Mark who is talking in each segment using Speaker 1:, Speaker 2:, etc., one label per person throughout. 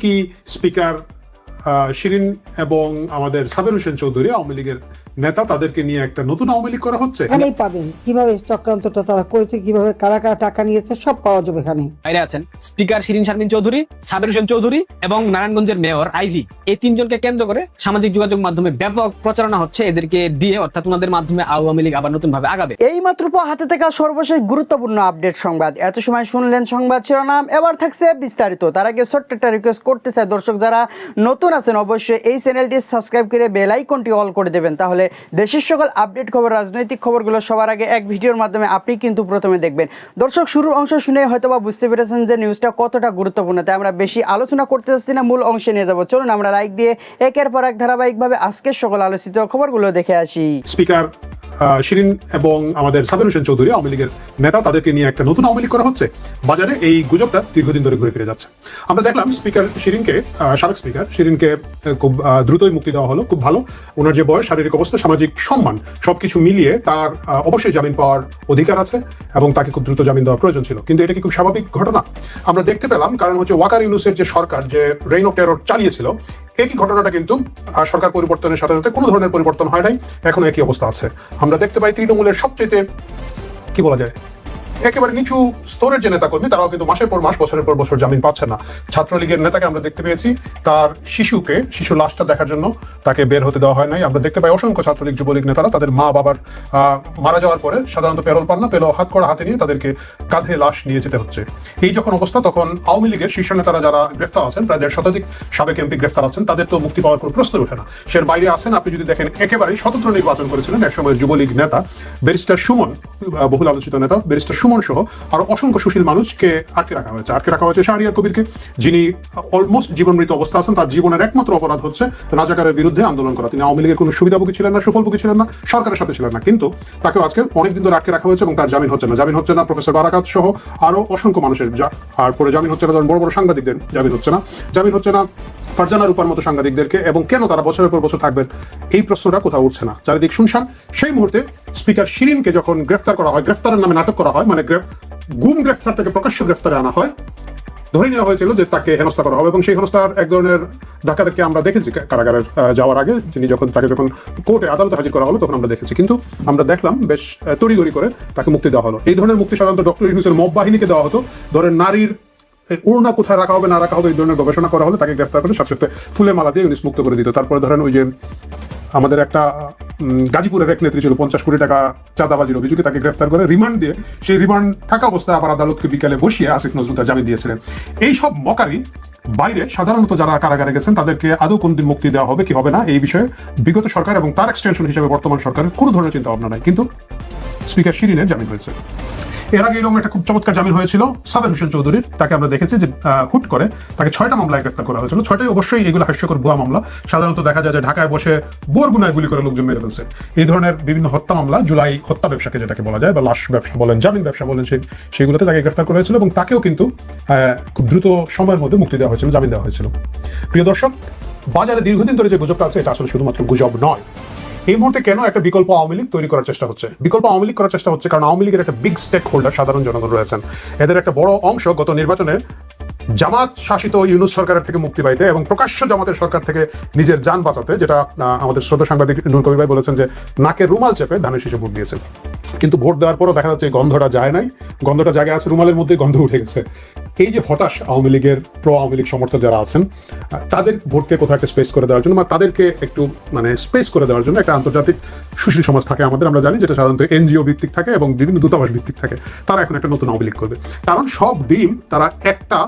Speaker 1: কি স্পিকার শিরিন এবং আমাদের সাবের হোসেন চৌধুরী আওয়ামী লীগের নেতা, তাদেরকে নিয়ে একটা নতুন আওয়ামী লীগ করা হচ্ছে?
Speaker 2: এখানেই পাবেন কিভাবে চক্রান্তটা তারা করেছে, কিভাবে কারা কারা টাকা নিয়েছে, সব পাওয়া যাবে এখানে।
Speaker 3: বাইরে আছেন স্পিকার শিরিন শারমিন চৌধুরী, সাবের হোসেন চৌধুরী এবং নারায়ণগঞ্জের মেয়র আইভি। এই তিনজনকে কেন্দ্র করে সামাজিক যোগাযোগ মাধ্যমে ব্যাপক প্রচারণা হচ্ছে এদেরকে দিয়ে, অর্থাৎ ওনাদের মাধ্যমে আওয়ামী লীগ আবার নতুন ভাবে আগাবে।
Speaker 4: এই মাত্র হাতে থাকা সর্বশেষ গুরুত্বপূর্ণ আপডেট সংবাদ। এত সময় শুনলেন সংবাদ শিরোনাম, এবার থাকছে বিস্তারিত। তার আগে ছোট্ট একটা রিকোয়েস্ট করতে চাই, দর্শক যারা নতুন আছেন অবশ্যই এই চ্যানেলটি সাবস্ক্রাইব করে বেল আইকনটি অল করে দেবেন, তাহলে দেশের সকল আপডেট খবর, রাজনৈতিক খবরগুলো সবার আগে এক ভিডিওর মাধ্যমে আপনি কিন্তু প্রথমে দেখবেন। দর্শক, শুরুর অংশ শুনে হয়তোবা বুঝতে পেরেছেন যে নিউজটা কতটা গুরুত্বপূর্ণ, তাই আমরা বেশি আলোচনা করতে চাচ্ছি না, মূল অংশে নিয়ে যাব। চলুন আমরা লাইক দিয়ে একের পর এক ধারাবাহিকভাবে আজকের সকল আলোচিত খবরগুলো দেখে আসি।
Speaker 1: স্পিকার শিরিন এবং আমাদের সাবের হোসেন চৌধুরী আওয়ামী লীগের নেতা, তাদেরকে নিয়ে একটা নতুন আওয়ামী লীগ করা হচ্ছে। বাজারে এই গুজবটা দীর্ঘদিন ধরে ঘুরে ফিরে যাচ্ছে। আমরা দেখলাম স্পিকার শিরিনকে, সাবেক স্পিকার শিরিনকে খুব দ্রুতই মুক্তি দেওয়া হলো। খুব ভালো, ওনার যে বয়স, শারীরিক অবস্থা, সামাজিক সম্মান সবকিছু মিলিয়ে তার অবশ্যই জামিন পাওয়ার অধিকার আছে এবং তাকে খুব দ্রুত জামিন দেওয়ার প্রয়োজন ছিল। কিন্তু এটা কি খুব স্বাভাবিক ঘটনা? আমরা দেখতে পেলাম, কারণ হচ্ছে ওয়াকার ইউনুসের যে সরকার যে রেইন অফ টেরর চালিয়েছিল, একই ঘটনাটা কিন্তু সরকার পরিবর্তনের সাথে সাথে কোনো ধরনের পরিবর্তন হয় নাই, এখন একই অবস্থা আছে। আমরা দেখতে পাই তৃণমূলের সবচেয়ে কি বলা যায় একেবারে নিচু স্তরের যে নেতাকর্মী, তারাও কিন্তু মাসের পর মাস, বছরের পর বছর জামিন পাচ্ছে না। ছাত্রলীগের নেতাকে আমরা দেখতে পেয়েছি, তার শিশু লাশটা দেখার জন্য তাকে বের হতে দেওয়া হয় নাই। আমরা দেখতে পাই অসংখ্য ছাত্রলীগ, যুবলীগ নেতারা তাদের মা বাবার মারা যাওয়ার পরে সাধারণত পেরোল পান না, পেলো হাত করা হাতে নিয়ে তাদেরকে কাঁধে লাশ নিয়ে যেতে হচ্ছে। এই যখন অবস্থা, তখন আওয়ামী লীগের শীর্ষ নেতারা যারা গ্রেফতার আছেন, প্রায় 1.5 শতাধিক সাবেক এমপি গ্রেফতার আছেন, তাদের তো মুক্তি পাওয়ার কোনো প্রশ্ন ওঠে না। সের বাইরে আছেন, আপনি যদি দেখেন, একেবারেই স্বতন্ত্র নির্বাচন করেছিলেন একসময় যুবলীগ নেতা ব্যারিস্টার সুমন, বহুল আলোচিত নেতা ব্যারিস্টার সুমন সহ আরো অসংখ্য সুশীল মানুষকে আটকে রাখা হয়েছে। শাহরিয়ার কবিরকে, যিনি অলমোস্ট জীবনমৃত অবস্থা আছেন, তার জীবনের একমাত্র অপরাধ হচ্ছে রাজাকারের বিরুদ্ধে আন্দোলন করা। তিনি আওয়ামী লীগের কোনো সুবিধাভোগী ছিলেন না, সুফলভোগী ছিলেন না, সরকারের সাথে ছিলেন না, কিন্তু তাকেও আজকে অনেকদিন ধরে আটকে রাখা হয়েছে এবং তার জামিন হচ্ছে না। প্রফেসর বারাকাত সহ আরো অসংখ্য মানুষের, আর পরে জামিন হচ্ছে না, বড় বড় সাংবাদিকদের জামিন হচ্ছে না ফারজানা রূপার মতো সাংবাদিকদেরকে। এবং কেন তারা বছরের পর বছর থাকবেন, এই প্রশ্নটা কোথাও উঠছে না। চারিদিক শুনশান। সেই মুহূর্তে স্পিকার শিরিনকে যখন গ্রেফতার করা হয়, গ্রেফতারের নামে নাটক করা হয়, মানে গুম গ্রেফতার থেকে প্রকাশ্য গ্রেফতারে আনা হয়, ধরে নেওয়া হয়েছিল যে তাকে হেনস্থা করা হবে। এবং সেই হেনস্থার এক ধরনের ধাক্কাধাক্কি আমরা দেখেছি কারাগারে যাওয়ার আগে, তাকে যখন কোর্টে আদালতে হাজির করা হলো তখন আমরা দেখেছি। কিন্তু আমরা দেখলাম বেশ তড়িঘড়ি করে তাকে মুক্তি দেওয়া হলো। এই ধরনের মুক্তি সাধারণত ডক্টর ইউনূসের মব বাহিনীকে দেওয়া হতো। ধরেন নারীর ওড়না কোথায় রাখা হবে না রাখা হবে, এই ধরনের গবেষণা করা হলে তাকে গ্রেফতার করে সাথে সাথে ফুলের মালা দিয়ে ইউনূস মুক্ত করে দিত। তারপরে ধরেন ওই যে আমাদের একটা গাজীপুরের এক নেত্রী ছিল, 50 কোটি টাকা চাঁদাবাজির অভিযোগে, তাকে গ্রেফতার করে রিমান্ড দিয়ে, সেই রিমান্ড থাকা অবস্থায় আবার আদালতকে বিকালে বসিয়ে আসিফ নজরুল তার জামিন দিয়েছিলেন। এই সব মকারি বাইরে সাধারণত যারা কারাগারে গেছেন তাদেরকে আদৌ কোনদিন মুক্তি দেওয়া হবে কি হবে না, এই বিষয়ে বিগত সরকার এবং তার এক্সটেনশন হিসেবে বর্তমান সরকারের কোনো ধরনের চিন্তা ভাবনা নাই। কিন্তু স্পিকার শিরিনের জামিন হয়েছে। এর আগে এরকম একটা খুব চমৎকার জামিন হয়েছিল সাবের হোসেন চৌধুরীর। তাকে আমরা দেখেছি যে হুট করে তাকে 6টা মামলায় গ্রেফতার করা হয়েছিল। 6টাই অবশ্যই এগুলো হাস্যকর ভুয়া মামলা। সাধারণত দেখা যায় যে ঢাকায় বসে বরগুনায় গুলি করে লোকজন মেরে ফেলছে। এই ধরনের বিভিন্ন হত্যা মামলা, জুলাই হত্যা ব্যবসাকে যেটাকে বলা যায়, বা লাশ ব্যবসা বলেন, জামিন ব্যবসা বলেন, সেইগুলোতে তাকে গ্রেফতার করা হয়েছিল এবং তাকেও কিন্তু খুব দ্রুত সময়ের মধ্যে মুক্তি দেওয়া হয়েছিল, জামিন দেওয়া হয়েছিল। প্রিয় দর্শক, বাজারে দীর্ঘদিন ধরে যে গুজবটা আছে, এটা আসলে শুধুমাত্র গুজব নয়। এই মুহূর্তে কেন একটা বিকল্প আওয়ামী লীগ তৈরি করার চেষ্টা হচ্ছে? বিকল্প আওয়ামী লীগ করার চেষ্টা হচ্ছে কারণ আওয়ামী লীগের একটা বিগ স্টেক হোল্ডার সাধারণ জনগণ রয়েছেন। এদের একটা বড় অংশ গত নির্বাচনে জামাত শাসিত ইউনূস সরকারের থেকে মুক্তি পাইতে এবং প্রকাশ্য জামাতের সরকার থেকে নিজের যান বাঁচাতে, যেটা আমাদের শ্রদ্ধা সাংবাদিক নূর কবির ভাই বলেছেন যে নাকে রুমাল চেপে ধানের শীষে ভোট দিয়েছেন। কিন্তু ভোট দেওয়ার পরও দেখা যাচ্ছে গন্ধটা যায় নাই, গন্ধটা জায়গায় আছে, রুমালের মধ্যে গন্ধ উঠে গেছে। এই যে হতাশ আওয়ামী লীগের আওয়ামী লীগ সমর্থক যারা আছেন, তাদের ভোটকে কোথাও একটা স্পেস করে দেওয়ার জন্য, বা তাদেরকে একটু স্পেস করে দেওয়ার জন্য একটা আন্তর্জাতিক সুশীল সমাজ থাকে আমাদের, আমরা জানি, যেটা সাধারণত এনজিও ভিত্তিক থাকে এবং বিভিন্ন দূতাবাস ভিত্তিক থাকে। তারা এখন একটা নতুন আওয়ামী লীগ করবে। কারণ সব ডিম তারা একটা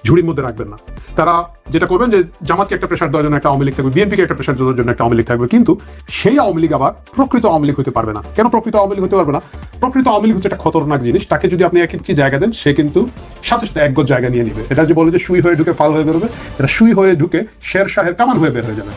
Speaker 1: ঝুড়ির মধ্যে রাখবেন না। তারা যেটা করবেন যে জামাতকে একটা প্রেশার দেওয়ার জন্য একটা আওয়ামী লীগ থাকবে, বিএনপিকে একটা প্রেশার দেওয়ার জন্য একটা আওয়ামী লীগ থাকবে, কিন্তু সেই আওয়ামী লীগ আবার প্রকৃত আওয়ামী লীগ হতে পারবে না। কেন প্রকৃত আওয়ামী লীগ হতে পারবে না? প্রকৃত আওয়ামী লীগ হচ্ছে একটা খতরনাক জিনিস। তাকে যদি আপনি 1 ইঞ্চি জায়গা দেন, সে কিন্তু সাথে সাথে 1 গজ জায়গা নিয়ে নিবে। এটা যে বলে যে সুই হয়ে ঢুকে ফাল হয়ে বেরোবে, এটা সুই হয়ে ঢুকে শের শাহের কামান হয়ে বের হয়ে যাবে।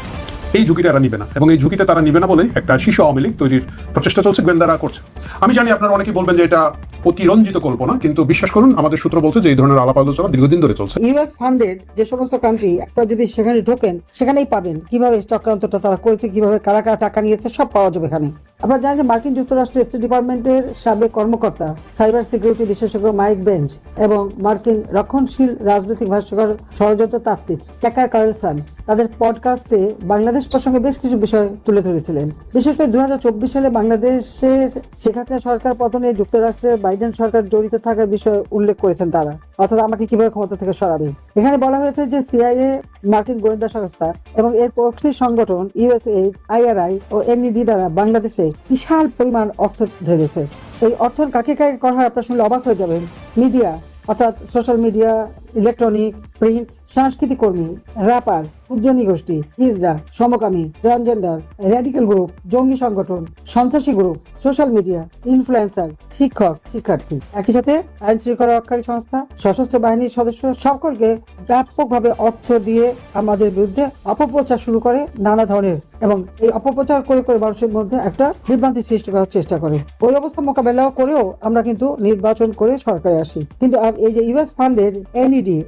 Speaker 1: এই ঝুঁকিটা তারা নিবে না, এবং এই ঝুঁকিটা তারা নিবে না বলেই একটা শিশু আওয়ামী লীগ তৈরির প্রচেষ্টা চলছে, গোয়েন্দারা করছে। আমি জানি আপনারা অনেকেই বলবেন যে এটা অতিরঞ্জিত কল্পনা, কিন্তু বিশ্বাস করুন, আমাদের সূত্র বলছে যে এই ধরনের আলাপ আলোচনা দীর্ঘদিন ধরে চলছে।
Speaker 2: ইউএস ফান্ডেড যে সমস্ত কান্ট্রি, আপনারা যদি সেখানে ঢোকেন, সেখানেই পাবেন কিভাবে চক্রান্তটা তারা করেছে, কিভাবে কারা কারা টাকা নিয়েছে, সব পাওয়া যাবে এখানে। আপনারা জানেন যে মার্কিন যুক্তরাষ্ট্রের স্টেট ডিপার্টমেন্টের সাবেক কর্মকর্তা, সাইবার সিকিউরিটি বিশেষজ্ঞ মাইক বেঞ্চ এবং মার্কিন রক্ষণশীল রাজনৈতিক ভাষ্যকার ষড়যন্ত্র তাত্ত্বিক ট্যাকার কার্লসন তাদের পডকাস্টে বাংলাদেশ প্রসঙ্গে বেশ কিছু বিষয় তুলে ধরেছিলেন। বিশেষ করে 2024 সালে বাংলাদেশের শেখ হাসিনা সরকার পতনে যুক্তরাষ্ট্রের বাইডেন সরকার জড়িত থাকার বিষয়ে উল্লেখ করেছেন তারা, অর্থাৎ আমাকে কিভাবে ক্ষমতা থেকে সরাবে। এখানে বলা হয়েছে যে সিআইএ, মার্কিন গোয়েন্দা সংস্থা এবং এর প্রক্সি সংগঠন ইউএসএইড, আইআরআই ও এনইডি দ্বারা বাংলাদেশে বিশাল পরিমাণ অর্থ ঢেলেছে। এই অর্থ কাকে কাকে করা হয় আপনারা শুনলে অবাক হয়ে যাবেন। মিডিয়া অর্থাৎ সোশ্যাল মিডিয়া, ইলেকট্রনিক, প্রিন্ট, সাংস্কৃতিক কর্মী, র্যাপার, উদ্যোগী গোষ্ঠী, হিজড়া, সমকামী, ট্রান্সজেন্ডার, র্যাডিক্যাল গ্রুপ, জঙ্গি সংগঠন, সন্ত্রাসী গ্রুপ, সোশ্যাল মিডিয়া, ইনফ্লুয়েন্সার, শিক্ষক, শিক্ষার্থী, একই সাথে আইন শৃঙ্খলা রক্ষাকারী সংস্থা, সশস্ত্র বাহিনীর সদস্য সকলকে ব্যাপকভাবে অর্থ দিয়ে আমাদের বিরুদ্ধে অপপ্রচার শুরু করে নানা ধরনের, এবং এই অপপ্রচার করে করে মানুষের মধ্যে একটা বিভ্রান্তি সৃষ্টি করার চেষ্টা করে। ওই অবস্থা মোকাবেলা করেও আমরা কিন্তু নির্বাচন করে সরকারে আসি। কিন্তু এই যে ইউএস ফান্ডের এনইডি,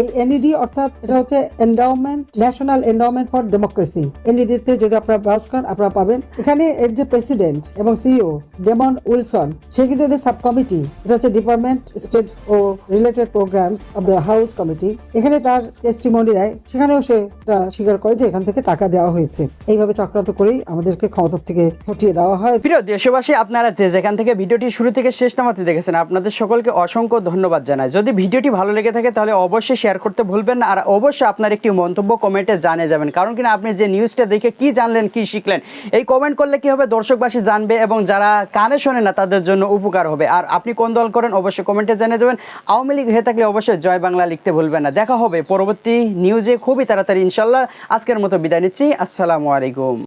Speaker 2: এই এনইডি অর্থাৎ এটা হচ্ছে endowment, national endowment for democracy. NED তে যদি আপনারা ব্রাউজ করেন আপনারা পাবেন। এখানে এর যে প্রেসিডেন্ট এবং সিইও ডেমন উইলসন, সে কিন্তু এদের সাব কমিটি, এটা হচ্ছে ডিপার্টমেন্ট স্টেট ও related programmes of the house committee, এখানে তার টেস্টিমনি দেয়, সেখানেও সে স্বীকার করে যে এখান থেকে টাকা দেওয়া হয়েছে। এইভাবে চক্রান্ত করেই আমাদেরকে ক্ষমতা থেকে হটিয়ে দেওয়া হয়।
Speaker 4: প্রিয় দেশবাসী, আপনারা যে যেখান থেকে ভিডিওটি শুরু থেকে শেষ নামাতে দেখেছেন, আপনাদের সকলকে অসংখ্য ধন্যবাদ জানাই। যদি ভিডিওটি ভালো লেগে থাকে তাহলে অবশ্যই শেয়ার করতে ভুলবেন না, আর অবশ্যই আপনার একটি মন্তব্য কমেন্টে জানিয়ে যাবেন। কারণ কিনা আপনি যে নিউজটা দেখে কি জানলেন, কি শিখলেন, এই কমেন্ট করলে কি হবে, দর্শকবাসী জানবে এবং যারা কানে শোনে না তাদের জন্য উপকার হবে। আর আপনি কোন দল করেন অবশ্যই কমেন্টে জানিয়ে দেবেন। আওয়ামী লীগ হয়ে থাকলে অবশ্যই জয় বাংলা লিখতে ভুলবেন না। দেখা হবে পরবর্তী নিউজে খুবই তাড়াতাড়ি ইনশাল্লাহ। আজকের মতো বিদায় নিচ্ছি। আসসালামু আলাইকুম।